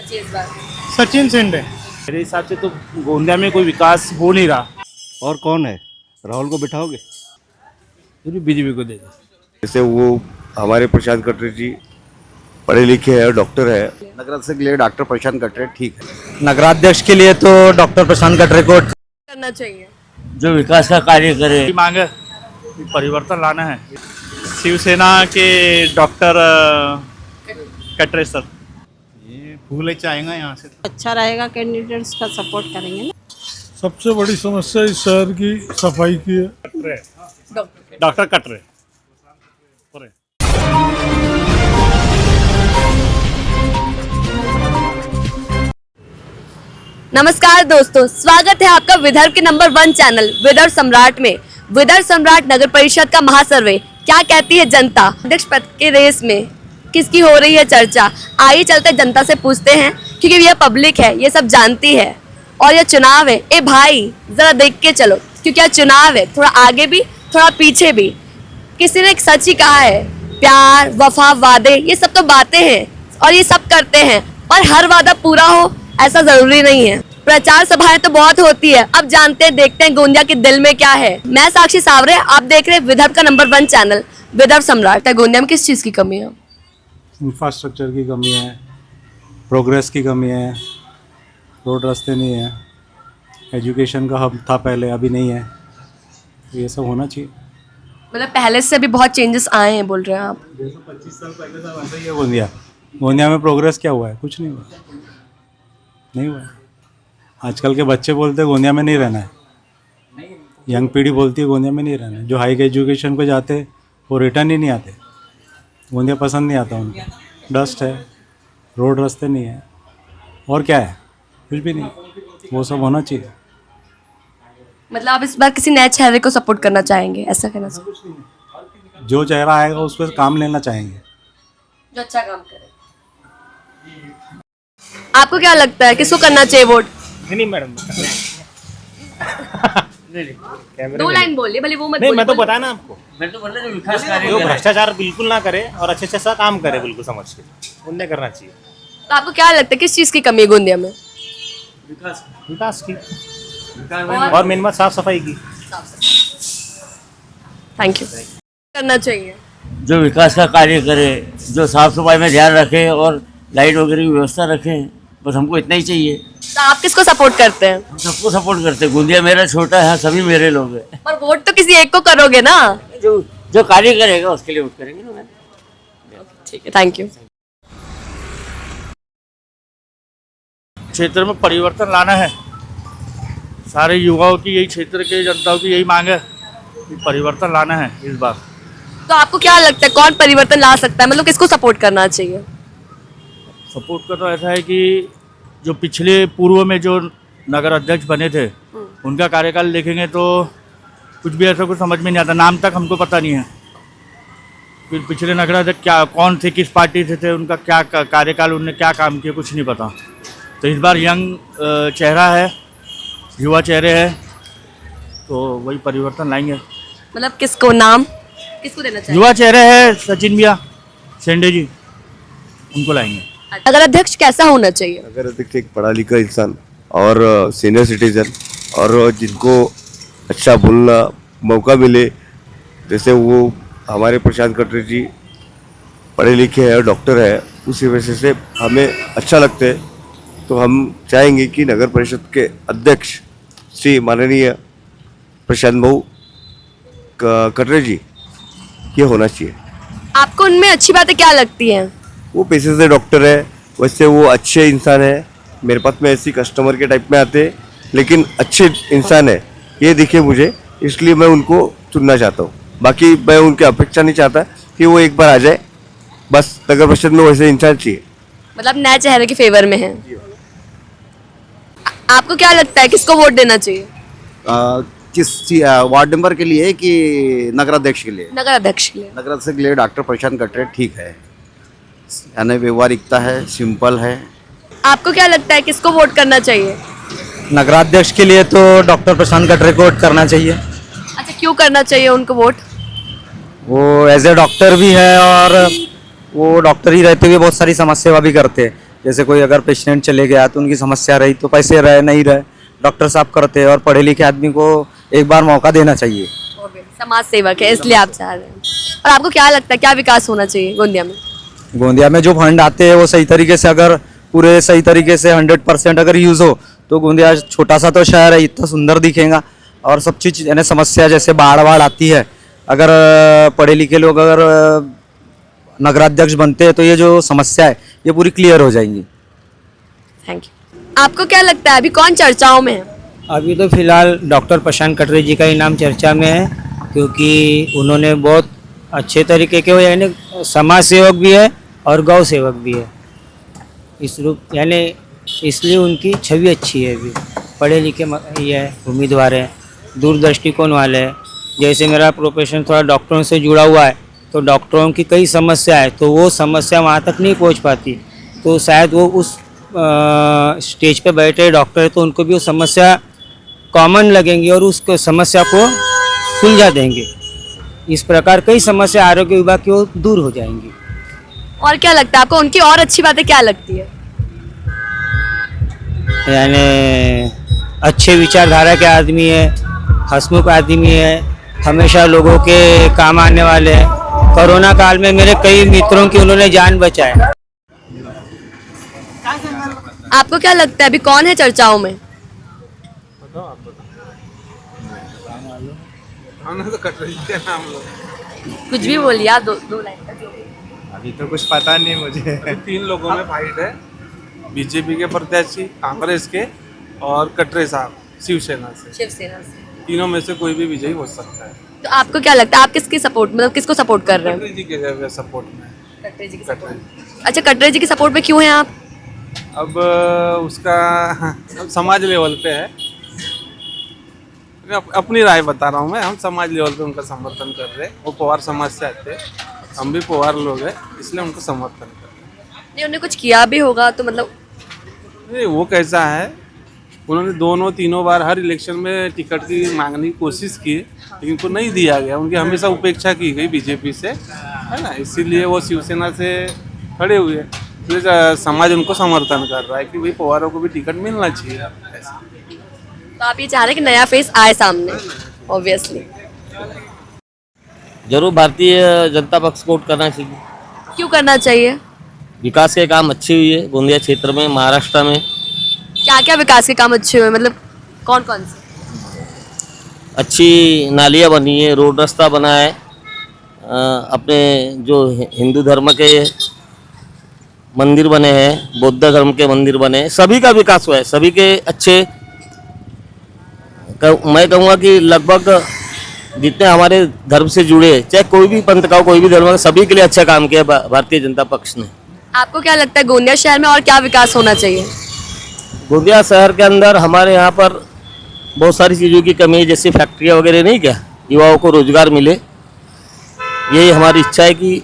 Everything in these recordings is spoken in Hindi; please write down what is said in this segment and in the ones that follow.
चाहिए इस बार? सचिन शिंदे। मेरे हिसाब से तो गोंदिया में कोई विकास हो नहीं रहा। और कौन है? राहुल को बिठाओगे? फिर बीजेपी को दे दो। जैसे वो हमारे प्रशांत कटरे जी पढ़े लिखे हैं, डॉक्टर है। नगराध्यक्ष के लिए डॉक्टर प्रशांत कटरे ठीक है। नगराध्यक्ष के लिए तो डॉक्टर प्रशांत कटरे को करना चाहिए। जो विकास का कार्य करे। मांग है, परिवर्तन लाना है। शिवसेना के डॉक्टर कटरे सर, ये फूले चाहेंगे यहाँ से। अच्छा रहेगा, कैंडिडेट्स का सपोर्ट करेंगे ना। सबसे बड़ी समस्या इस शहर की सफाई की है। डॉक्टर कटरे। नमस्कार दोस्तों, स्वागत है आपका विदर्भ के नंबर 1 चैनल विदर्भ सम्राट में। विदर्भ सम्राट नगर परिषद का महासर्वे, क्या कहती है जनता? अध्यक्ष पद के रेस में किसकी हो रही है चर्चा? आइए चलकर जनता से पूछते हैं, क्योंकि यह पब्लिक है, ये सब जानती है और यह चुनाव है। ए भाई जरा देख के चलो, क्योंकि यह चुनाव है, थोड़ा आगे भी थोड़ा पीछे भी। किसी ने एक सच ही कहा है, प्यार वफा वादे ये सब तो बातें हैं और ये सब करते हैं, पर हर वादा पूरा हो ऐसा जरूरी नहीं है। प्रचार सभाएं तो बहुत होती है। अब जानते हैं, देखते हैं गोंदिया के दिल में क्या है। मैं साक्षी सावरे, आप देख रहे हैं विदर्भ का नंबर 1 चैनल विदर्भ सम्राट। गोंदिया में किस चीज की कमी है? इंफ्रास्ट्रक्चर की कमी है, प्रोग्रेस की कमी है, रोड रास्ते नहीं है, एजुकेशन का हब था पहले, अभी नहीं है। ये सब होना चाहिए। मतलब पहले से अभी बहुत चेंजेस आए हैं बोल रहे हैं आप? 25 साल पहले सब ऐसा ही है। गोंदिया में प्रोग्रेस क्या हुआ है? कुछ नहीं हुआ, नहीं हुआ। आजकल के बच्चे बोलते हैं गोंदिया में नहीं रहना है, यंग पीढ़ी बोलती है गोंदिया में नहीं रहना है। जो हाई एजुकेशन पे जाते वो रिटर्न ही नहीं आते। गोंदिया पसंद नहीं आता उनको। डस्ट है, रोड रास्ते नहीं है, और क्या है? कुछ भी नहीं। वो सब होना चाहिए। मतलब आप इस बार किसी नए चेहरे को सपोर्ट करना चाहेंगे, ऐसा कहना चाहिए? जो चेहरा आएगा उसको काम लेना चाहेंगे, जो अच्छा काम करे। आपको क्या लगता है किसको करना चाहिए वोट? नहीं मैडम, दो लाइन बोलिए, भले वो मत नहीं, बोलिए। मैं तो बताया ना आपको, मैं तो बोल रहा हूँ जो विकास कार्य जो करे। भ्रष्टाचार बिल्कुल ना करे और अच्छे से काम करे, बिल्कुल समझ के उन्हें करना चाहिए। तो आपको क्या लगता है किस चीज की कमी है गोंदिया में? विकास की और मेन बात साफ सफाई की। Thank you. करना चाहिए। जो विकास का कार्य करे, जो साफ सफाई में ध्यान रखे और लाइट वगैरह की व्यवस्था रखे, बस हमको इतना ही चाहिए। तो आप किसको सपोर्ट करते हैं? हम सबको सपोर्ट करते हैं। गोंदिया मेरा छोटा है, सभी मेरे लोग हैं। पर वोट तो किसी एक को करोगे ना? जो कार्य करेगा उसके लिए वोट करेंगे ना। ठीक है, थैंक यू। क्षेत्र में परिवर्तन लाना है। सारे युवाओं की यही, क्षेत्र के जनताओं की यही मांग है कि परिवर्तन लाना है इस बार। तो आपको क्या लगता है कौन परिवर्तन ला सकता है? मतलब किसको सपोर्ट करना चाहिए? सपोर्ट का तो ऐसा है कि जो पिछले पूर्व में जो नगर अध्यक्ष बने थे उनका कार्यकाल देखेंगे तो कुछ भी ऐसा कुछ समझ में नहीं आता। नाम तक हमको पता नहीं है फिर पिछले नगर अध्यक्ष क्या, कौन थे, किस पार्टी से थे, उनका क्या कार्यकाल, उनने क्या काम किया, कुछ नहीं पता। तो इस बार यंग चेहरा है, युवा चेहरे हैं, तो वही परिवर्तन लाएंगे। मतलब किसको नाम किसको देना चाहिए? युवा चेहरे हैं, सचिन भैया शिंदे जी, उनको लाएंगे। नगर अध्यक्ष कैसा होना चाहिए? अगर अध्यक्ष एक पढ़ा लिखा इंसान और सीनियर सिटीजन और जिनको अच्छा बोलना मौका मिले, जैसे वो हमारे प्रशांत कटरे जी पढ़े लिखे हैं, डॉक्टर है, उसी वजह से हमें अच्छा लगता है। तो हम चाहेंगे कि नगर परिषद के अध्यक्ष श्री माननीय प्रशांत भाऊ कटरे जी ये होना चाहिए। आपको उनमें अच्छी बातें क्या लगती हैं? वो पैसे से डॉक्टर है, वैसे वो अच्छे इंसान है। मेरे पास में ऐसी कस्टमर के टाइप में आते हैं, लेकिन अच्छे इंसान है ये दिखे मुझे, इसलिए मैं उनको चुनना चाहता हूँ। बाकी मैं उनकी अपेक्षा नहीं चाहता कि वो एक बार आ जाए, बस नगर परिषद में वैसे इंसान चाहिए। मतलब नए चेहरे के फेवर में है। आपको क्या लगता है किसको वोट देना चाहिए? किस वार्ड नंबर के लिए कि नगराध्यक्ष के लिए? नगर अध्यक्ष के लिए। नगराध्यक्ष के लिए डॉक्टर प्रशांत कटरे ठीक है, यानी व्यवहारिकता है, सिंपल है। आपको क्या लगता है किसको वोट करना चाहिए? नगराध्यक्ष के लिए तो डॉक्टर प्रशांत कटरे को वोट करना चाहिए। अच्छा, क्यों करना चाहिए उनको वोट? वो एज ए डॉक्टर भी है और वो डॉक्टर ही रहते हुए बहुत सारी समाज सेवा भी करते हैं। जैसे कोई अगर पेशेंट चले गया तो उनकी समस्या रही तो पैसे रहे नहीं रहे, डॉक्टर साहब करते हैं। और पढ़े लिखे आदमी को एक बार मौका देना चाहिए। समाज सेवक है इसलिए आप चाह रहे हैं। और आपको क्या लगता है क्या विकास होना चाहिए गोंदिया में? गोंदिया में जो फंड आते हैं वो सही तरीके से, अगर पूरे सही तरीके से 100% अगर यूज़ हो तो गोंदिया छोटा सा तो शहर है, इतना सुंदर दिखेगा। और सब चीज़ यानी समस्या जैसे बाढ़ आती है, अगर पढ़े लिखे लोग अगर नगराध्यक्ष बनते हैं तो ये जो समस्या है ये पूरी क्लियर हो जाएंगी। Thank you. आपको क्या लगता है अभी कौन चर्चाओं में है? अभी तो फिलहाल डॉक्टर प्रशांत कटरे जी का ही नाम चर्चा में है, क्योंकि उन्होंने बहुत अच्छे तरीके के यानी समाज सेवक भी है और गौ सेवक भी है इस रूप, यानी इसलिए उनकी छवि अच्छी है। अभी पढ़े लिखे ये है, उम्मीदवार है, दूरदृष्टिकोण वाले हैं। जैसे मेरा प्रोफेशन थोड़ा डॉक्टरों से जुड़ा हुआ है तो डॉक्टरों की कई समस्या है तो वो समस्या वहाँ तक नहीं पहुँच पाती, तो शायद वो उस स्टेज पे बैठे डॉक्टर है तो उनको भी वो समस्या कॉमन लगेंगी और उस समस्या को सुलझा देंगे। इस प्रकार कई समस्या आरोग्य विभाग की ओर दूर हो जाएंगी। और क्या लगता है आपको उनकी और अच्छी बातें क्या लगती है? यानी अच्छे विचारधारा के आदमी है, हंसमुख आदमी है, हमेशा लोगों के काम आने वाले हैं। कोरोना काल में मेरे कई मित्रों की उन्होंने जान बचाया। आपको क्या लगता है अभी कौन है चर्चाओं में? कुछ भी बोलिए आप, दो लाइन का जो भी। अभी तो कुछ पता नहीं मुझे। 3 लोगों में फाइट है, बीजेपी के प्रत्याशी, कांग्रेस के और कटरे साहब शिवसेना से। शिवसेना से तीनों में से कोई भी विजयी हो सकता है। तो आपको क्या लगता है आप किसकी सपोर्ट मतलब किसको सपोर्ट कर रहे हैं? कटरे जी के सपोर्ट में। कटरे जी की कटरे सपोर्ट। अच्छा, कटरे जी की सपोर्ट पे क्यों हैं आप? अब उसका अब समाज लेवल पे है, मैं अपनी राय बता रहा हूँ। मैं हम समाज लेवल पे उनका समर्थन कर रहे हैं। वो पवार समाज से आते हैं, हम भी पवार लोग हैं, इसलिए उनको समर्थन कर रहे हैं। नहीं, उन्होंने कुछ किया भी होगा तो मतलब नहीं, वो कैसा है, उन्होंने दोनों तीनों बार हर इलेक्शन में टिकट की मांगने की कोशिश की लेकिन उनको नहीं दिया गया। उनकी हमेशा उपेक्षा की गई बीजेपी से, है ना, इसीलिए वो शिवसेना से खड़े हुए। इसलिए समाज उनको समर्थन कर रहा है कि भाई पवारों को भी टिकट मिलना चाहिए। ऐसा तो आप ये चाह रहे हैं कि नया फेस आए सामने? ऑब्वियसली जरूर भारतीय जनता पक्ष को वोट करना चाहिए। क्यों करना चाहिए? विकास के काम अच्छे हुए है गोंदिया क्षेत्र में, महाराष्ट्र में। क्या क्या विकास के काम अच्छे हुए मतलब कौन कौन से? अच्छी नालियाँ बनी है, रोड रास्ता बना है, अपने जो हिंदू धर्म के मंदिर बने हैं, बौद्ध धर्म के मंदिर बने हैं, सभी का विकास हुआ है, सभी के अच्छे। मैं कहूँगा कि लगभग जितने हमारे धर्म से जुड़े, चाहे कोई भी पंथ का हो, कोई भी धर्म का, सभी के लिए अच्छा काम किया भारतीय जनता पक्ष ने। आपको क्या लगता है गोंदिया शहर में और क्या विकास होना चाहिए? गोंदिया शहर के अंदर हमारे यहाँ पर बहुत सारी चीज़ों की कमी है, जैसे फैक्ट्रियाँ वगैरह नहीं, क्या युवाओं को रोजगार मिले। यही हमारी इच्छा है कि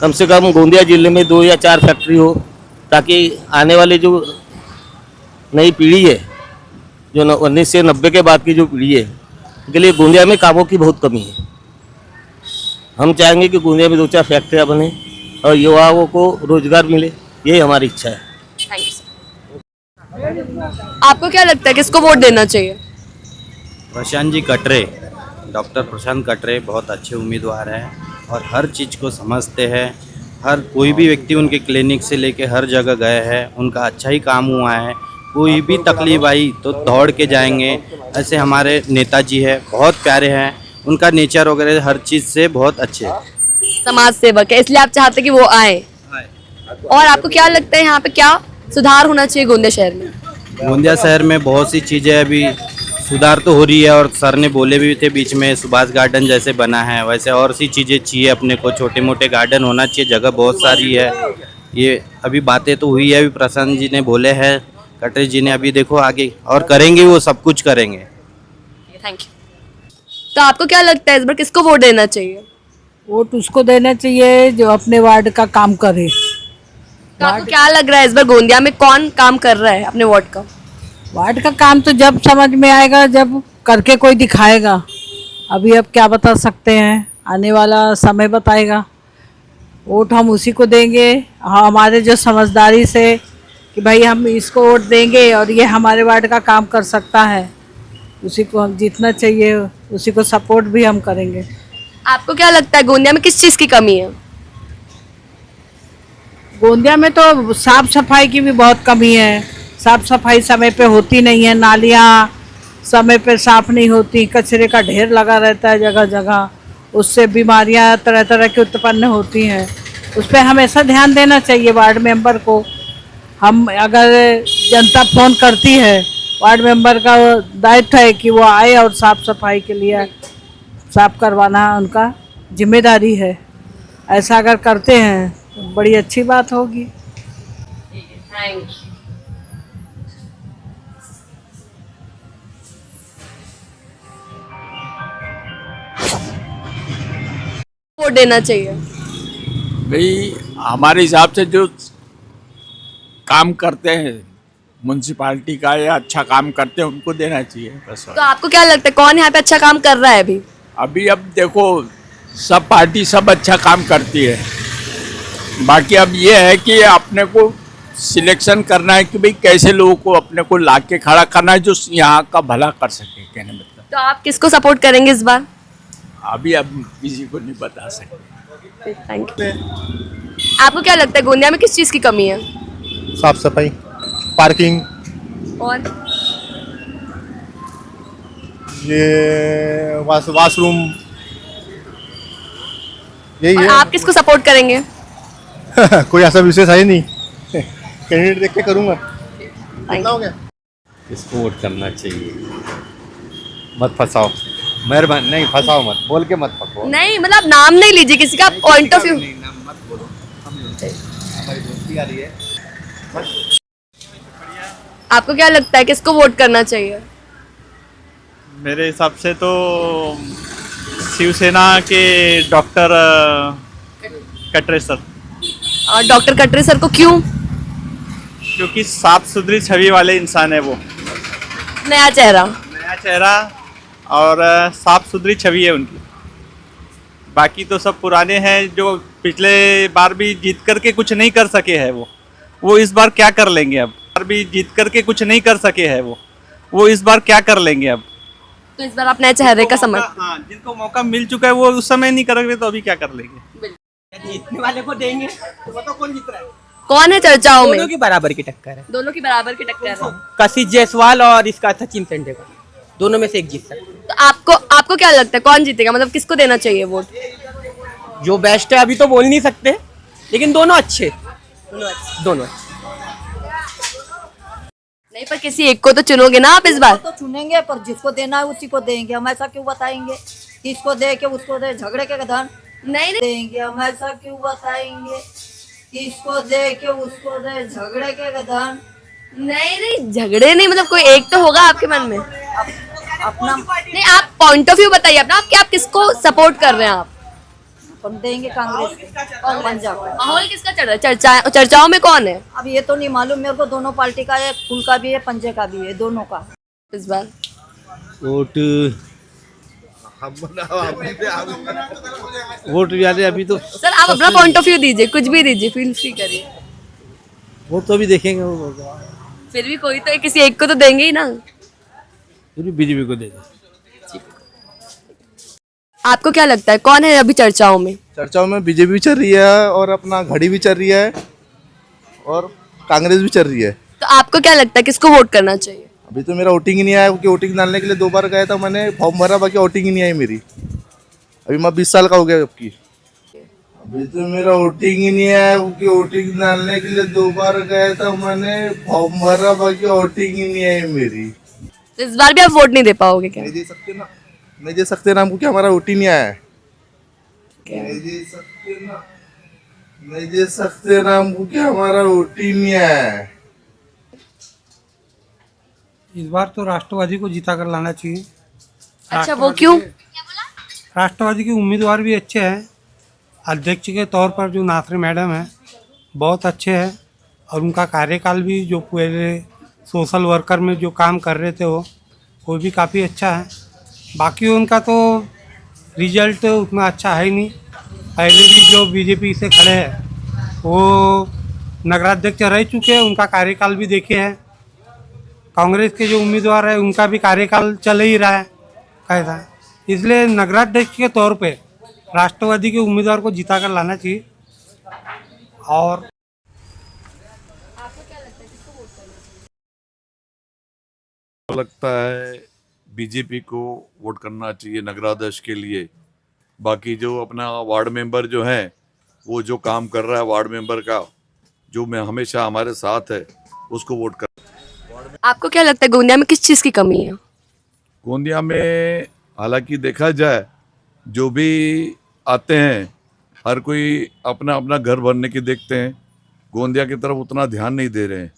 कम से कम गोंदिया जिले में 2 या 4 फैक्ट्री हो, ताकि आने वाले जो नई पीढ़ी है, जो 1990 के बाद की जो पीढ़ी है, के लिए गोंदिया में कामों की बहुत कमी है। हम चाहेंगे कि गोंदिया में 2-4 फैक्ट्रियाँ बने और युवाओं को रोजगार मिले, यही हमारी इच्छा है। Thank you sir. आपको क्या लगता है किसको वोट देना चाहिए? प्रशांत जी कटरे, डॉक्टर प्रशांत कटरे बहुत अच्छे उम्मीदवार हैं और हर चीज़ को समझते हैं। हर कोई भी व्यक्ति उनके क्लिनिक से लेके हर जगह गए हैं, उनका अच्छा ही काम हुआ है। कोई भी तकलीफ आई तो दौड़ के जाएंगे। ऐसे हमारे नेताजी है, बहुत प्यारे हैं, उनका नेचर वगैरह हर चीज़ से बहुत अच्छे हैं। समाज सेवक है इसलिए आप चाहते हैं कि वो आए। और आपको क्या लगता है यहाँ पे क्या सुधार होना चाहिए गोंदिया शहर में? गोंदिया शहर में बहुत सी चीज़ें अभी सुधार तो हो रही है और सर ने बोले भी थे बीच में, सुभाष गार्डन जैसे बना है वैसे और सी चीज़ें चाहिए अपने को। छोटे मोटे गार्डन होना चाहिए, जगह बहुत सारी है। ये अभी बातें तो हुई है, अभी प्रशांत जी ने बोले हैं, कटरे जी ने, अभी देखो आगे और करेंगे, वो सब कुछ करेंगे। Thank you. तो आपको क्या लगता है इस बार किसको वोट देना चाहिए? वोट उसको देना चाहिए जो अपने वार्ड का काम करे। तो आपको क्या लग रहा है इस बार गोंदिया में कौन काम कर रहा है अपने वार्ड का? वार्ड का काम तो जब समझ में आएगा, जब करके कोई दिखाएगा। अभी अब क्या बता सकते हैं, आने वाला समय बताएगा। वोट हम उसी को देंगे। हाँ, हमारे जो समझदारी से कि भाई हम इसको वोट देंगे और ये हमारे वार्ड का काम कर सकता है, उसी को हम जीतना चाहिए, उसी को सपोर्ट भी हम करेंगे। आपको क्या लगता है गोंदिया में किस चीज़ की कमी है? गोंदिया में तो साफ सफाई की भी बहुत कमी है। साफ सफाई समय पे होती नहीं है, नालियाँ समय पे साफ नहीं होती, कचरे का ढेर लगा रहता है जगह जगह, उससे बीमारियां तरह तरह की उत्पन्न होती हैं। उस पर हमेशा ध्यान देना चाहिए वार्ड मेंबर को। हम अगर जनता फ़ोन करती है, वार्ड मेंबर का दायित्व है कि वो आए और साफ सफाई के लिए साफ करवाना उनका जिम्मेदारी है। ऐसा अगर करते हैं तो बड़ी अच्छी बात होगी। Thank you. वोट देना चाहिए? भाई हमारे हिसाब से जो काम करते हैं म्यूनसिपालिटी का या अच्छा काम करते हैं उनको देना चाहिए बस। तो आपको क्या लगता है कौन यहाँ पे अच्छा काम कर रहा है अभी? अभी अब देखो सब पार्टी सब अच्छा काम करती है, बाकी अब ये है कि अपने को सिलेक्शन करना है कि भाई कैसे लोगों को अपने को ला के खड़ा करना है जो यहाँ का भला कर सके, कहने मतलब। तो आप किसको सपोर्ट करेंगे इस बार? अभी अब किसी को नहीं बता सकते। Thank you. आपको क्या लगता है गोंदिया में किस चीज़ की कमी है? साफ सफाई, पार्किंग, और ये वाशरूम, यही और है। आप किसको सपोर्ट करेंगे? कोई ऐसा विशेष है ही नहीं, कैंडिडेट देख के करूँगा। कितना हो गया? इसको वोट करना चाहिए। मत फंसाओ, मेहरबानी, नहीं फंसाओ मत, बोल के मत फंसाओ। नहीं मतलब नाम नहीं लीजिए किसी का, पॉइंट ऑफ व्यू। मत बोलो, हमारी दोस्ती आ रही है। आपको क्या लगता है किसको वोट करना चाहिए? मेरे हिसाब से तो शिवसेना के डॉक्टर कटरे सर, और डॉक्टर कटरे सर को क्यों? क्योंकि साफ सुथरी छवि वाले इंसान है वो, नया चेहरा। नया चेहरा और साफ सुथरी छवि है उनकी। बाकी तो सब पुराने हैं जो पिछले बार भी जीत करके कुछ नहीं कर सके हैं, वो इस बार क्या कर लेंगे अब? बार भी जीत करके कुछ नहीं कर सके हैं, वो इस बार क्या कर लेंगे अब? तो इस बार आप नए चेहरे का समर्थन। हाँ, जिनको मौका मिल चुका है वो उस समय नहीं करेंगे तो अभी क्या कर लेंगे? जीतने वाले को देंगे तो बताओ कौन जीत रहा है? कौन है चर्चाओं में? दोनों की बराबर की टक्कर है। दोनों की बराबर की टक्कर है। कशिश जायसवाल और इसका सचिन तेंदुलकर, दोनों में से एक जीत सकता है। तो आपको क्या लगता है कौन जीतेगा? मतलब किसको देना चाहिए वोट? जो बेस्ट है अभी तो बोल नहीं सकते, लेकिन दोनों अच्छे, दोनों अच्छे। नहीं पर किसी एक को तो चुनोगे ना आप इस बार? तो चुनेंगे, पर जिसको देना है उसी को देंगे। हम ऐसा क्यों बताएंगे किसको दे के उसको दे? झगड़े के धन नहीं देंगे। हम ऐसा क्यों बताएंगे किसको दे के उसको दे? झगड़े के धन नहीं झगड़े नहीं, मतलब कोई एक तो होगा आपके मन में। अपना नहीं आप पॉइंट ऑफ व्यू बताइए अपना, आप किसको सपोर्ट कर रहे हैं? आप हम देंगे कांग्रेस को, पंजाब को। माहौल किसका चल रहा है? चर्चाओं में कौन है अब ये तो नहीं मालूम मेरे को। दोनों पार्टी का है, फूल का भी है, पंजे का भी है, दोनों का इस बार? वोट यार अभी तो सर आप अपना पॉइंट ऑफ व्यू दीजिए, कुछ भी दीजिए, फील फ्री करिए। वो तो अभी देखेंगे, फिर भी कोई तो किसी एक को तो देंगे ही ना। बीजेपी को देंगे। आपको क्या लगता है कौन है अभी चर्चाओं में? चर्चाओं में बीजेपी भी चल रही है और अपना घड़ी भी चल रही है और कांग्रेस भी चल रही है। तो आपको क्या लगता है किसको वोट करना चाहिए? अभी तो मेरा वोटिंग ही नहीं आया, क्योंकि वोटिंग डालने के लिए 2 बार गया था मैंने, फॉर्म भरा, बाकी वोटिंग ही नहीं आई मेरी। अभी मैं 20 साल का हो गया जबकि। अभी तो मेरा वोटिंग ही नहीं आया, क्योंकि वोटिंग डालने के लिए 2 बार गया था मैंने, फॉर्म भरा, बाकी वोटिंग ही नहीं आई मेरी। तो इस बार भी आप वोट नहीं दे पाओगे क्या? नहीं दे सकते ना, नहीं दे सकते ना, क्योंकि हमारा वोट ही नहीं आया है। नहीं दे सकते ना, नहीं दे सकते ना, क्योंकि हमारा वोट ही नहीं आया है। इस बार तो राष्ट्रवादी को जीता कर लाना चाहिए। अच्छा वो क्यों? राष्ट्रवादी के उम्मीदवार भी अच्छे हैं। अध्यक्ष के तौर पर जो नाथरे मैडम है बहुत अच्छे हैं, और उनका कार्यकाल भी जो पहले सोशल वर्कर में जो काम कर रहे थे वो भी काफ़ी अच्छा है। बाकी उनका तो रिजल्ट उतना अच्छा है ही नहीं, पहले भी जो बीजेपी से खड़े हैं वो नगराध्यक्ष रह चुके हैं, उनका कार्यकाल भी देखे हैं। कांग्रेस के जो उम्मीदवार है उनका भी कार्यकाल चल ही रहा है कैसा, इसलिए नगराध्यक्ष के तौर पे राष्ट्रवादी के उम्मीदवार को जिता कर लाना चाहिए। और लगता है बीजेपी को वोट करना चाहिए नगराध्यक्ष के लिए। बाकी जो अपना वार्ड मेंबर जो है वो जो काम कर रहा है वार्ड मेंबर का, जो मैं हमेशा हमारे साथ है, उसको वोट कर। आपको क्या लगता है गोंदिया में किस चीज़ की कमी है? गोंदिया में हालांकि देखा जाए जो भी आते हैं हर कोई अपना अपना घर भरने की देखते हैं, गोंदिया की तरफ उतना ध्यान नहीं दे रहे हैं।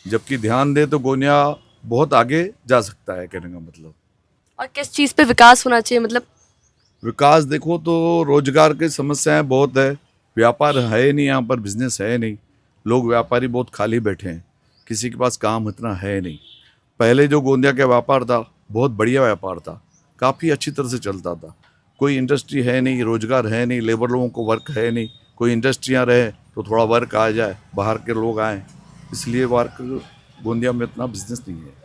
जबकि ध्यान दे तो गोंदिया बहुत आगे जा सकता है, कहने का मतलब। और किस चीज़ पे विकास होना चाहिए? मतलब विकास देखो तो रोजगार की समस्याएं बहुत है, व्यापार है नहीं, यहाँ पर बिजनेस है नहीं, लोग व्यापारी बहुत खाली बैठे हैं, किसी के पास काम इतना है नहीं। पहले जो गोंदिया का व्यापार था बहुत बढ़िया व्यापार था, काफ़ी अच्छी तरह से चलता था। कोई इंडस्ट्री है नहीं, रोजगार है नहीं, लेबर लोगों को वर्क है नहीं। कोई इंडस्ट्रियाँ रहे तो थोड़ा वर्क आ जाए, बाहर के लोग आए, इसलिए वर्क गोंदिया में इतना बिजनेस नहीं है।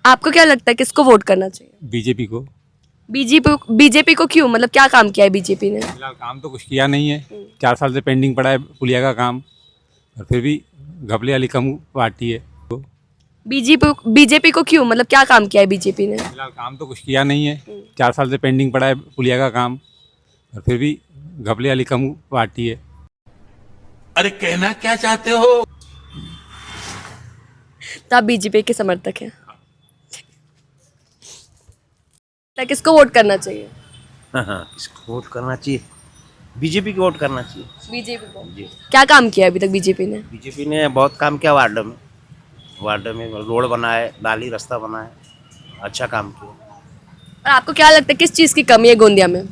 आपको क्या लगता है किसको वोट करना चाहिए? बीजेपी को। बीजेपी को क्यों? मतलब क्या काम किया है बीजेपी ने? फिलहाल काम तो कुछ किया नहीं है, 4 साल से पेंडिंग पड़ा है पुलिया का काम, और फिर भी घपले वाली कम पार्टी है। तो बीजेपी को क्यों? मतलब क्या काम किया है बीजेपी ने? फिलहाल काम तो कुछ किया नहीं है, 4 साल से पेंडिंग पड़ा है पुलिया का काम, और फिर भी घपले वाली कम पार्टी है। अरे कहना क्या चाहते हो? तो आप बीजेपी के समर्थक हैं? तो किसको वोट करना चाहिए? हाँ, इसको वोट करना चाहिए, बीजेपी को वोट करना चाहिए। बीजेपी को जी। क्या काम किया अभी तक बीजेपी ने? बीजेपी ने बहुत काम किया वार्ड में रोड बनाए, नाली रास्ता बनाए, अच्छा काम किया। और आपको क्या लगता है किस चीज़ की कमी है गोंदिया में?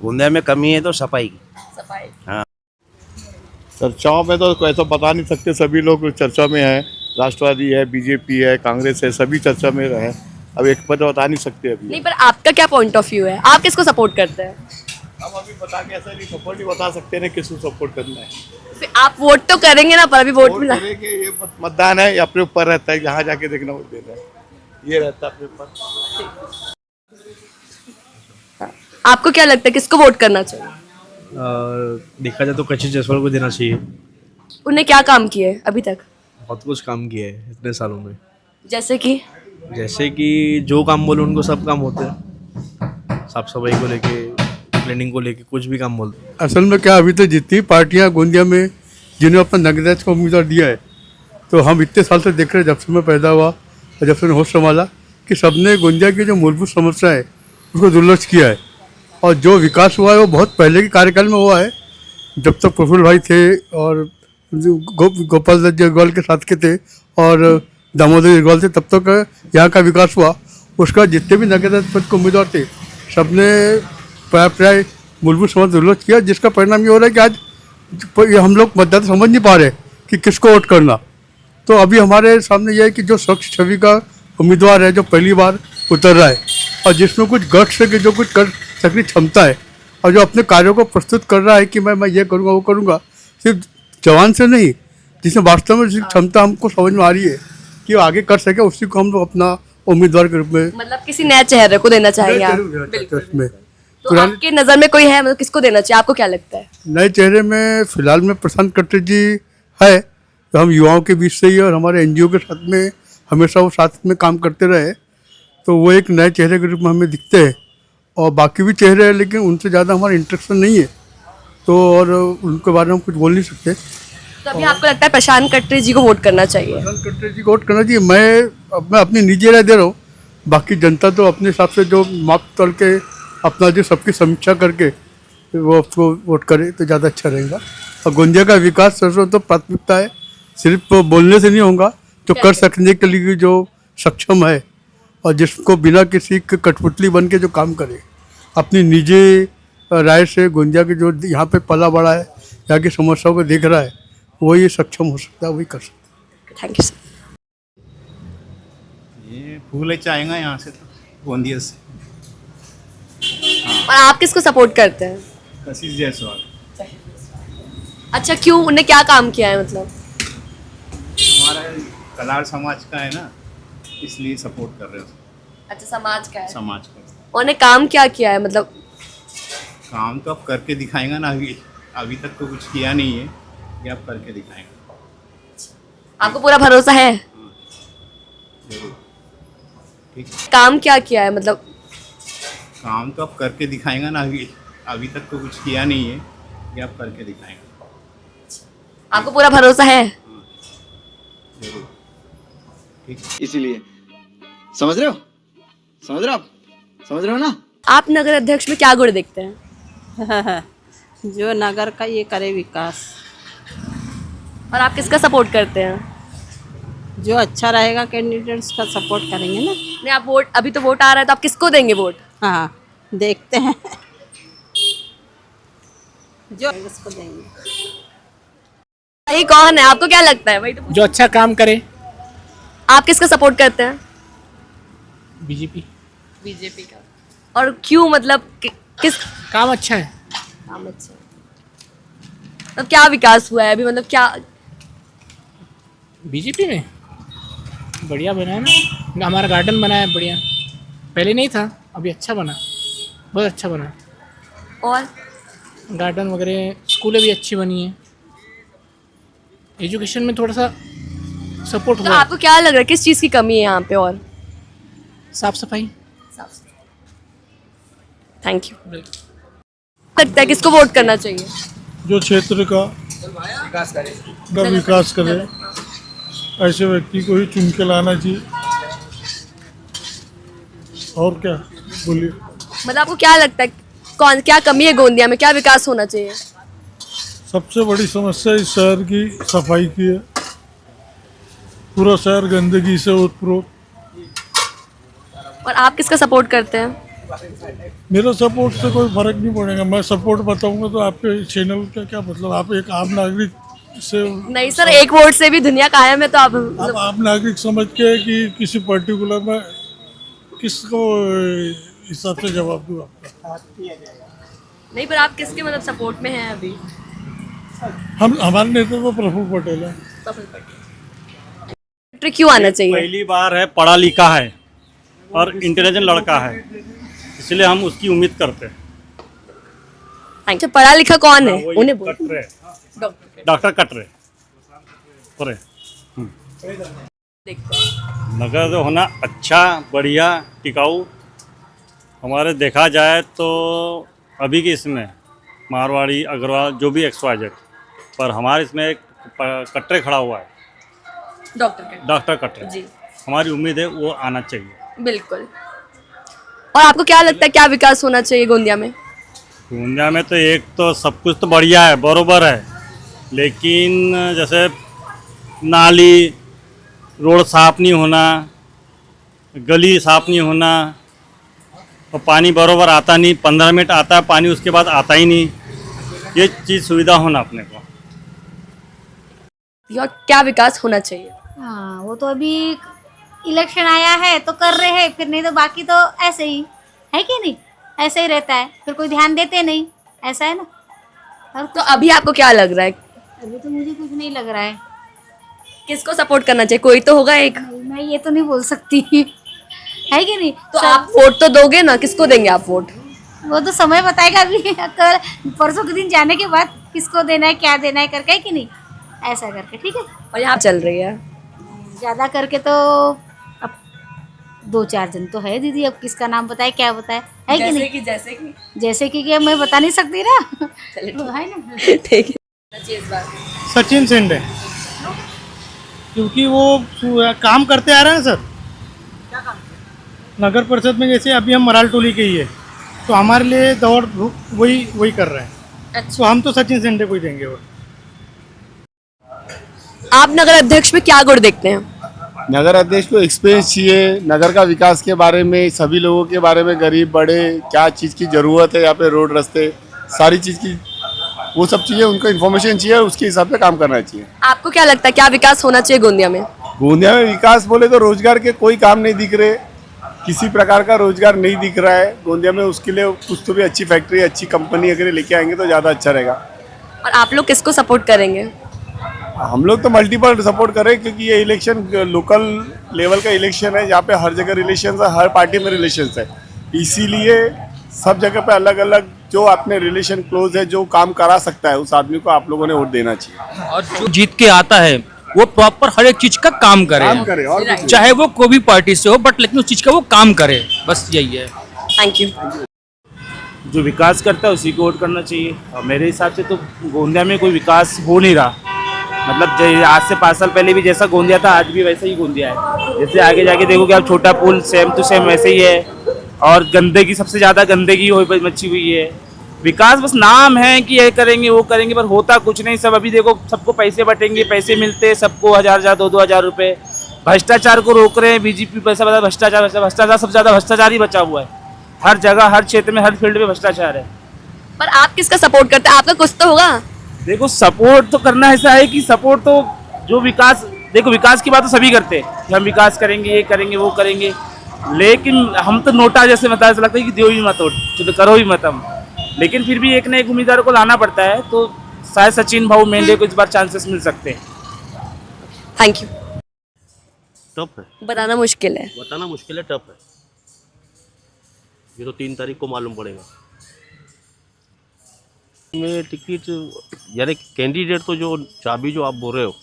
गोंदिया में कमी है तो सफाई की। सफाई। हाँ, चर्चाओं में तो कैसे बता नहीं सकते, सभी लोग चर्चा में है, राष्ट्रवादी है, बीजेपी है, कांग्रेस है, सभी चर्चा में रहे। अब एक पर बता नहीं सकते अभी। नहीं, पर आपका क्या पॉइंट ऑफ व्यू है? आप किसको सपोर्ट करते हैं? हम अभी बता के ऐसा नहीं सपोर्ट नहीं बता सकते ना किसको सपोर्ट करना है। फिर आप वोट तो करेंगे ना, पर अभी वोट मिला। करेंगे, ये मतदान है, ये अपने ऊपर रहता है, जहाँ जाके देखना वोट देना है, ये रहता है अपने ऊपर। आपको क्या लगता है किसको वोट करना चाहिए? देखा जाए तो कशिश जायसवाल को देना चाहिए। उन्हें क्या काम किए है अभी तक? बहुत कुछ काम किया है इतने सालों में। जैसे कि जो काम बोले उनको सब काम होते हैं, साफ सफाई को लेके, क्लीनिंग को लेके, कुछ भी काम बोलते। असल में क्या, अभी तो जितनी पार्टियां गोंदिया में जिन्होंने अपना नगराध्यक्ष को उम्मीदवार दिया है, तो हम इतने साल से देख रहे हैं, जब से मैं पैदा हुआ और जब से मैं होश संभाला, कि सबने गोंदिया की जो मूलभूत समस्या है उसको दुर्लक्ष किया है। और जो विकास हुआ है वो बहुत पहले के कार्यकाल में हुआ है, जब तक प्रफुल्ल भाई थे और गोपाल दत्त जयसवाल के साथ के थे और दामोदर जयसवाल थे, तब तक यहाँ का विकास हुआ। उसका जितने भी नगराध्यक्ष पद के उम्मीदवार थे सबने प्राय मूलभूत समस्या दुर्लक्ष किया, जिसका परिणाम ये हो रहा है कि आज हम लोग मतदाता समझ नहीं पा रहे कि किसको वोट करना। तो अभी हमारे सामने यह है कि जो स्वच्छ छवि का उम्मीदवार है, जो पहली बार उतर रहा है और जिसमें कुछ गट्स है, कि जो कुछ कर सकने क्षमता है, और जो अपने कार्यों को प्रस्तुत कर रहा है कि मैं ये करूँगा वो करूँगा, सिर्फ जवान से नहीं, जिसमें वास्तव में जिसकी क्षमता हमको समझ में आ रही है कि वो आगे कर सके, उसी को हम लोग अपना उम्मीदवार के रूप में, मतलब किसी नए चेहरे को देना चाहेंगे आप? उसमें तो आपकी नज़र में कोई है, मतलब किसको देना चाहिए? आपको क्या लगता है? नए चेहरे में फिलहाल में प्रशांत कटरे जी है, तो हम युवाओं के बीच से ही और हमारे एनजीओ के साथ में हमेशा वो साथ में काम करते रहे, तो वो एक नए चेहरे के रूप में हमें दिखते हैं। और बाकी भी चेहरे हैं, लेकिन उनसे ज़्यादा हमारा इंटरेक्शन नहीं है, तो और उनके बारे में हम कुछ बोल नहीं सकते। तो अभी आपको लगता है प्रशांत कटरे जी को वोट करना चाहिए? प्रशांत कटरे जी को वोट करना चाहिए। मैं अपनी निजी राय दे रहा हूँ, बाकी जनता तो अपने हिसाब से जो माप तोल के अपना जो सबकी समीक्षा करके वो उसको वोट करे तो ज़्यादा अच्छा रहेगा। और गोंदिया का विकास सर्वों तो प्राथमिकता है, सिर्फ बोलने से नहीं होगा, तो कर सकने के लिए जो सक्षम है और जिसको बिना किसी कठपुतली बन के जो काम करे, अपनी निजी राय से गोंदिया के जो यहाँ पे पला बड़ा है, यहाँ की समस्याओं को देख रहा है, वही सक्षम हो सकता है, वही कर सकता है। Thank you sir. ये फूल अच्छा आएगा यहाँ से, तो गोंदिया से। और आप किसको सपोर्ट करते हैं? कशिश जायसवाल। अच्छा, क्यों? उन्हें क्या काम किया है मतलब? हमारा कलार समाज का है ना, इसलिए सपोर्ट कर रहे हैं उसको। अच्छा, समाज का है। समाज का उन्हें काम क्या किया है मतलब? काम तो अब करके दिखाएगा ना, अभी तक तो कुछ किया नहीं है, ये अब करके दिखाएगा। आपको पूरा भरोसा है? जरूर। ठीक। काम क्या किया है मतलब? काम तो अब करके दिखाएगा ना, अभी तक तो कुछ किया नहीं है, ये अब करके दिखाएगा। आपको पूरा भरोसा है? जरूर। ठीक। इसीलिए समझ रहे हो, समझ रहे हो आप, समझ रहे हो ना? आप नगर अध्यक्ष में क्या गुण देखते हैं? जो नगर का ये करे विकास। और आप किसका सपोर्ट करते हैं? जो अच्छा रहेगा कैंडिडेट्स का सपोर्ट करेंगे ना। नहीं, आप वोट, अभी तो वोट आ रहा है तो आप किसको देंगे वोट? हाँ, देखते हैं जो उसको देंगे। भाई कौन है, आपको क्या लगता है? भाई तो जो अच्छा काम करे। आप किसका सपोर्ट करते हैं? बीजेपी। बीजेपी का। और क्यों मतलब किस? काम अच्छा है। काम अच्छा है। मतलब क्या विकास हुआ है अभी, मतलब क्या? बीजेपी में बढ़िया बना है ना, हमारा गार्डन बना है बढ़िया, पहले नहीं था, अभी अच्छा बना, बहुत अच्छा बना। और गार्डन वगैरह, स्कूलें भी अच्छी बनी है, एजुकेशन में थोड़ा सा सपोर्ट तो हुआ है। आपको क्या लग रहा है किस चीज़ की कमी है यहाँ पे? और साफ सफाई। Thank you. लगता है किसको वोट करना चाहिए? जो क्षेत्र का विकास करे, ऐसे व्यक्ति को ही चुन के लाना चाहिए। और क्या बोलिए? मतलब आपको क्या लगता है कौन, क्या कमी है गोंदिया में, क्या विकास होना चाहिए? सबसे बड़ी समस्या इस शहर की सफाई की है। पूरा शहर गंदगी से ओतप्रोत। और आप किसका सपोर्ट करते हैं? मेरा सपोर्ट से कोई फर्क नहीं पड़ेगा। मैं सपोर्ट बताऊंगा तो आपके चैनल का क्या मतलब? आप एक आम नागरिक से नहीं सर, एक वोट से भी दुनिया कायम है, तो आप आम नागरिक समझ के कि किसी पर्टिकुलर में किसको हिसाब से जवाब दूँ आपका? नहीं, पर आप किसके मतलब सपोर्ट में हैं अभी? हम, हमारे नेता तो प्रफुल्ल पटेल है। क्यों आना चाहिए? पहली बार है, पढ़ा लिखा है और इंटेलिजेंट लड़का है, इसलिए हम उसकी उम्मीद करते हैं। अच्छा, पढ़ा लिखा कौन है? उन्हें कटरे, डॉक्टर कटरे। नगर जो होना अच्छा, बढ़िया, टिकाऊ। हमारे देखा जाए तो अभी की इसमें मारवाड़ी, अग्रवाल, जो भी XYZ, पर हमारे इसमें एक कटरे खड़ा हुआ है, डॉक्टर कटरे जी। हमारी उम्मीद है वो आना चाहिए। बिल्कुल। और आपको क्या लगता है क्या विकास होना चाहिए गोंदिया में? गोंदिया में तो एक तो सब कुछ तो बढ़िया है, बरोबर है, लेकिन जैसे नाली, रोड साफ नहीं होना, गली साफ नहीं होना, और पानी बरोबर आता नहीं, 15 मिनट आता है पानी, उसके बाद आता ही नहीं। ये चीज़ सुविधा होना अपने को। या क्या विकास होना चाहिए? हाँ, वो तो अभी इलेक्शन आया है तो कर रहे हैं, फिर नहीं तो बाकी तो ऐसे ही है कि नहीं, ऐसे ही रहता है, फिर कोई ध्यान देते नहीं, ऐसा है ना। और तो अभी आपको क्या लग रहा है? अभी तो मुझे कुछ नहीं लग रहा है। किसको सपोर्ट करना चाहिए? कोई तो होगा एक। मैं ये तो नहीं बोल सकती है कि नहीं। तो आप वोट तो दोगे ना, किसको देंगे आप वोट? वो तो समय बताएगा अभी, कल परसों के दिन जाने के बाद किसको देना है, क्या देना है करके, है कि नहीं, ऐसा करके। ठीक है। और यहाँ चल रही है ज़्यादा करके तो अब 2-4 जन तो है दीदी, अब किसका नाम बताए, क्या बताए, है कि नहीं? जैसे कि क्या मैं बता नहीं सकती ना। तो है ना। ठीक है। सचिन सिंडे, क्योंकि वो काम करते आ रहे हैं सर। क्या काम? नगर परिषद में जैसे अभी हम मराल टोली के ही है, तो हमारे लिए दौड़ वही कर रहे हैं। अच्छा। तो हम तो सचिन सिंडे को ही देंगे। वो आप नगर अध्यक्ष में क्या गुण देखते हैं? नगर अध्यक्ष को एक्सपीरियंस चाहिए, नगर का विकास के बारे में, सभी लोगों के बारे में, गरीब बड़े क्या चीज़ की ज़रूरत है यहाँ पे, रोड रास्ते सारी चीज़ की वो सब चीज़ें उनको इन्फॉर्मेशन चाहिए, उसके हिसाब से काम करना चाहिए। आपको क्या लगता है क्या विकास होना चाहिए गोंदिया में? गोंदिया में विकास बोले तो रोजगार के कोई काम नहीं दिख रहे, किसी प्रकार का रोजगार नहीं दिख रहा है गोंदिया में। उसके लिए कुछ तो भी अच्छी फैक्ट्री, अच्छी कंपनी अगर लेके आएंगे तो ज़्यादा अच्छा रहेगा। और आप लोग किसको सपोर्ट करेंगे? हम लोग तो मल्टीपल सपोर्ट करें, क्योंकि ये इलेक्शन लोकल लेवल का इलेक्शन है, जहाँ पे हर जगह रिलेशन है, हर पार्टी में रिलेशन है। इसीलिए सब जगह पे अलग अलग जो अपने रिलेशन क्लोज है, जो काम करा सकता है, उस आदमी को आप लोगों ने वोट देना चाहिए। और जो जीत के आता है वो प्रॉपर हर एक चीज का काम करे और चाहे वो कोई भी पार्टी से हो, बट लेकिन उस चीज का वो काम करे, बस यही है। Thank you. जो विकास करता है उसी को वोट करना चाहिए। और मेरे हिसाब से तो गोंदिया में कोई विकास हो नहीं रहा। मतलब आज से 5 साल पहले भी जैसा गोंदिया था आज भी वैसा ही गोंदिया है। जैसे आगे जाके देखोगे आप, छोटा पुल सेम टू सेम वैसे ही है। और गंदगी, सबसे ज़्यादा गंदगी मची हुई है। विकास बस नाम है कि ये करेंगे वो करेंगे, पर होता कुछ नहीं। सब अभी देखो, सबको पैसे बटेंगे, पैसे मिलते सबको 1000 2 2,000 रुपये। भ्रष्टाचार को रोक रहे हैं बीजेपी, पैसा बता भ्रष्टाचार सबसे ज़्यादा भ्रष्टाचार ही बचा हुआ है। हर जगह, हर क्षेत्र में, हर फील्ड में भ्रष्टाचार है। पर आप किसका सपोर्ट करते हैं? आपका कुछ तो होगा। देखो, सपोर्ट तो करना ऐसा है कि सपोर्ट तो जो विकास, देखो विकास की बात तो सभी करते हैं कि हम विकास करेंगे, ये करेंगे, वो करेंगे, लेकिन हम तो नोटा जैसे मतलब ऐसा लगता है कि दो ही मत वोट, तो करो ही मत हम। लेकिन फिर भी एक ना एक उम्मीदवार को लाना पड़ता है, तो शायद सचिन भाऊ मेंढे को इस बार चांसेस मिल सकते हैं। Thank you. टफ है, बताना मुश्किल है। बताना मुश्किल है, टफ है। ये तो 3 तारीख को मालूम पड़ेगा। में टिकट यानी कैंडिडेट तो जो चाबी जो आप बोल रहे हो,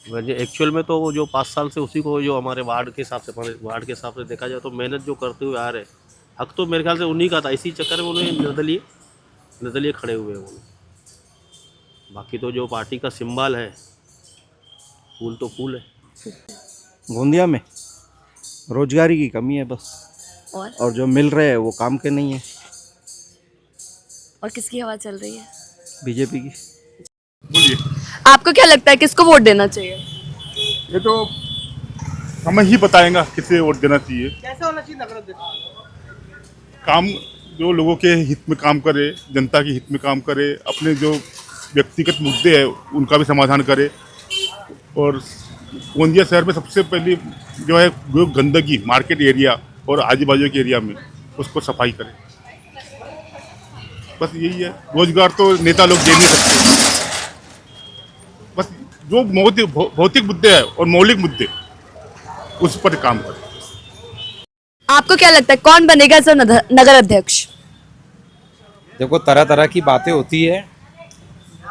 वैसे एक्चुअल में तो वो जो 5 साल से उसी को, जो हमारे वार्ड के हिसाब से, हमारे वार्ड के हिसाब से देखा जाए तो मेहनत जो करते हुए आ रहे, हक तो मेरे ख्याल से उन्हीं का था। इसी चक्कर में उन्हें निर्दलीय खड़े हुए हैं। बाकी तो जो पार्टी का सिंबल है, फूल तो फूल है। गोंदिया में रोजगारी की कमी है बस, और जो मिल रहे हैं वो काम के नहीं है। और किसकी हवा चल रही है? बीजेपी की। बोलिए, आपको क्या लगता है किसको वोट देना चाहिए? ये तो हम ही बताएंगे किसे वोट देना चाहिए। कैसा होना चाहिए नगर अध्यक्ष? काम जो लोगों के हित में काम करे, जनता के हित में काम करे, अपने जो व्यक्तिगत मुद्दे हैं उनका भी समाधान करे। और गोंदिया शहर में सबसे पहले जो है जो गंदगी मार्केट एरिया और आजू बाजू के एरिया में, उसको सफाई करे। बस यही है। रोजगार तो नेता लोग दे नहीं सकते। बस जो भौतिक मुद्दे हैं और मौलिक मुद्दे, उस पर काम करें। आपको क्या लगता है कौन बनेगा जो नगर अध्यक्ष? देखो, तरह तरह की बातें होती है,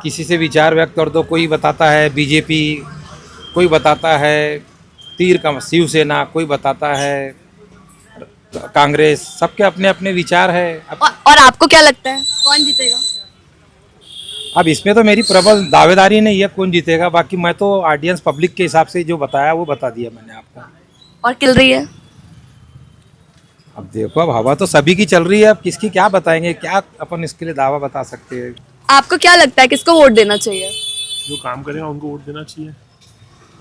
किसी से विचार व्यक्त कर दो। कोई बताता है बीजेपी, कोई बताता है तीर का शिवसेना, कोई बताता है कांग्रेस। सबके अपने अपने विचार है। और आपको क्या लगता है कौन जीतेगा? अब इसमें तो मेरी प्रबल दावेदारी नहीं है कौन जीतेगा। बाकी मैं तो ऑडियंस पब्लिक के हिसाब से जो बताया वो बता दिया मैंने आपको। और किल रही है? अब देखो, अब हवा तो सभी की चल रही है, अब किसकी क्या बताएंगे, क्या अपन इसके लिए दावा बता सकते हैं। आपको क्या लगता है किसको वोट देना चाहिए? जो काम करेगा उनको वोट देना चाहिए।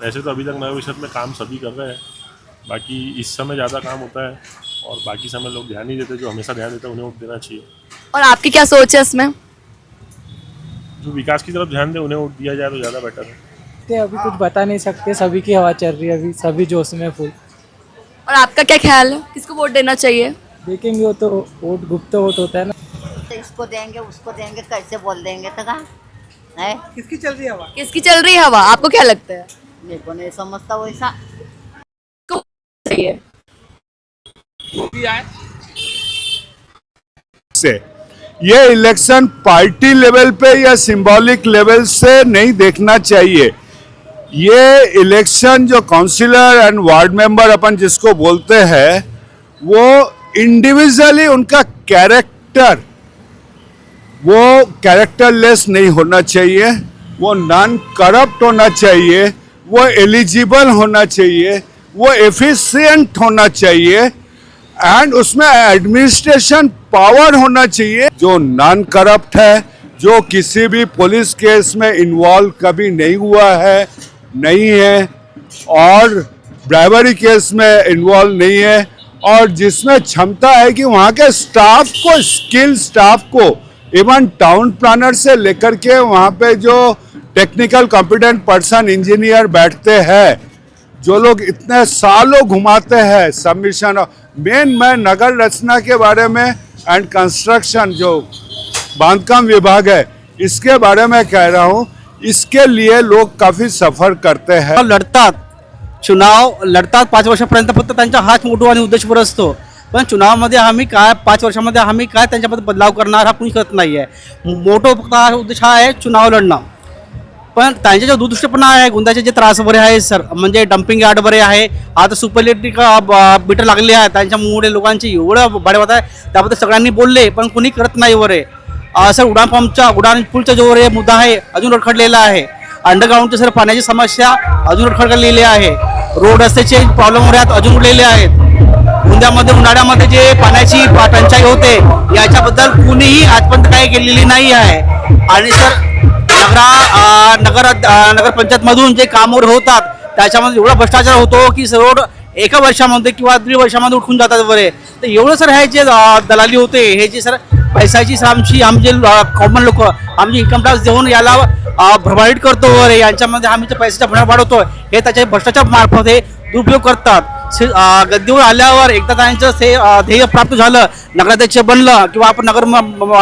वैसे तो अभी तक नगर परिषद में काम सभी कर रहे हैं, बाकी इस समय ज़्यादा काम होता है और बाकी समय लोग ध्यान नहीं देते। जो हमेशा ध्यान देते हैं उन्हें वोट देना चाहिए। और आपकी क्या सोच है इसमें? जो विकास की तरफ ध्यान दे उन्हें वोट दिया जाए तो ज़्यादा बेटर है। अभी कुछ बता नहीं सकते, सभी की हवा चल रही है, अभी सभी जोश में फुल। और आपका क्या ख्याल है किसको वोट देना चाहिए? देखेंगे, वो तो वोट गुप्त वोट होता है ना। इसको देंगे उसको देंगे कैसे बोल देंगे तो कहा है? किसकी चल रही है हवा? किसकी चल रही है हवा? आपको क्या लगता है? मेरे को नहीं समझता वैसा। चाहिए से ये इलेक्शन पार्टी लेवल पे या सिंबॉलिक लेवल से नहीं देखना चाहिए। ये इलेक्शन जो काउंसिलर एंड वार्ड मेंबर अपन जिसको बोलते हैं, वो इंडिविजुअली उनका कैरेक्टर, वो कैरेक्टरलेस नहीं होना चाहिए, वो नॉन करप्ट होना चाहिए, वो एलिजिबल होना चाहिए, वो एफिशिएंट होना चाहिए, एंड उसमें एडमिनिस्ट्रेशन पावर होना चाहिए। जो नॉन करप्ट है, जो किसी भी पुलिस केस में इन्वॉल्व कभी नहीं हुआ है, नहीं है, और ब्राइबरी केस में इन्वॉल्व नहीं है, और जिसमें क्षमता है कि वहाँ के स्टाफ को, स्किल स्टाफ को, इवन टाउन प्लानर से लेकर के वहाँ पे जो टेक्निकल कॉम्पिटेंट पर्सन इंजीनियर बैठते हैं, जो लोग इतने सालों घुमाते हैं सबमिशन, मेन मैं नगर रचना के बारे में एंड कंस्ट्रक्शन जो बांधकाम विभाग है इसके बारे में कह रहा हूँ, इसके लिए लोग काफी सफर करते हैं. चुनाव लढतात 5 वर्षापर्यंत फक्त त्यांचा हाच मोठो आणि उद्देशपूर असतो. पण चुनावामध्ये आम्ही काय 5 वर्षामध्ये आम्ही काय त्यांच्यामध्ये बदलाव करणार हा कोणी करत नाही आहे. मोठो फक्त हा उद्देश हा आहे चुनाव लढणं. पण त्यांचे जो दुष्टपणा आहे, गुंडाचे जे त्रास बरे आहे सर, म्हणजे डम्पिंग यार्ड बरे आहे, आता सुपरलेक्ट्रिक मीटर लागले आहे, त्यांच्यामुळे लोकांची एवढं भाडे होत आहे. त्याबद्दल सगळ्यांनी बोलले पण कोणी करत नाही वरे. सर उडान पूलचा जो रे मुद्दा आहे अजून रखडलेला आहे. अंडरग्राऊंडची सर पाण्याची समस्या अजून रखडलेली आहे. रोड रस्त्याचे प्रॉब्लेम वगैरे अजून उरलेले आहेत. गोंदियामध्ये उन्हाळ्यामध्ये जे पाण्याची टंचाई होते याच्याबद्दल कुणीही आजपर्यंत काही केलेली नाही आहे. आणि सर नगरपंचायतमधून जे कामं होतात त्याच्यामध्ये एवढा भ्रष्टाचार होतो की रोड एका वर्षामध्ये किंवा 1.5 वर्षामध्ये उठून जातात वगैरे. तर एवढं सर हे जे दलाली होते, हे जे सर पैशाची सर आमचे कॉमन लोक आमची इन्कम टॅक्स देऊन याला प्रभावित करतो वगैरे, यांच्यामध्ये आम्ही पैशाचा भरणा वाढवतो, हे त्याच्या भ्रष्टाचार मार्फत हे दुरुपयोग करतात. गद्दीवर आल्यावर एकदा त्यांचं ते ध्येय प्राप्त झालं, नगराध्यक्ष बनलं किंवा आपण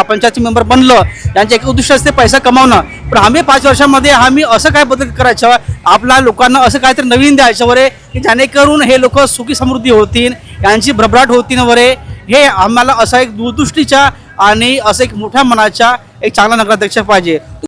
पंचायतचे मेंबर बनलं, त्यांचं एक उद्दिष्ट असते पैसा कमावणं. पण आम्ही 5 वर्षामध्ये आम्ही असं काय बदल करायचं, आपल्या लोकांना असं काहीतरी नवीन द्यायचं वरे की जेणेकरून हे लोक सुखी समृद्धी होतील, यांची भरभराट होतील वरे. हे आम्हाला असा एक दूरदृष्टीचा आणि असं एक मोठ्या मनाचा एक चांगला नगराध्यक्ष पाहिजे.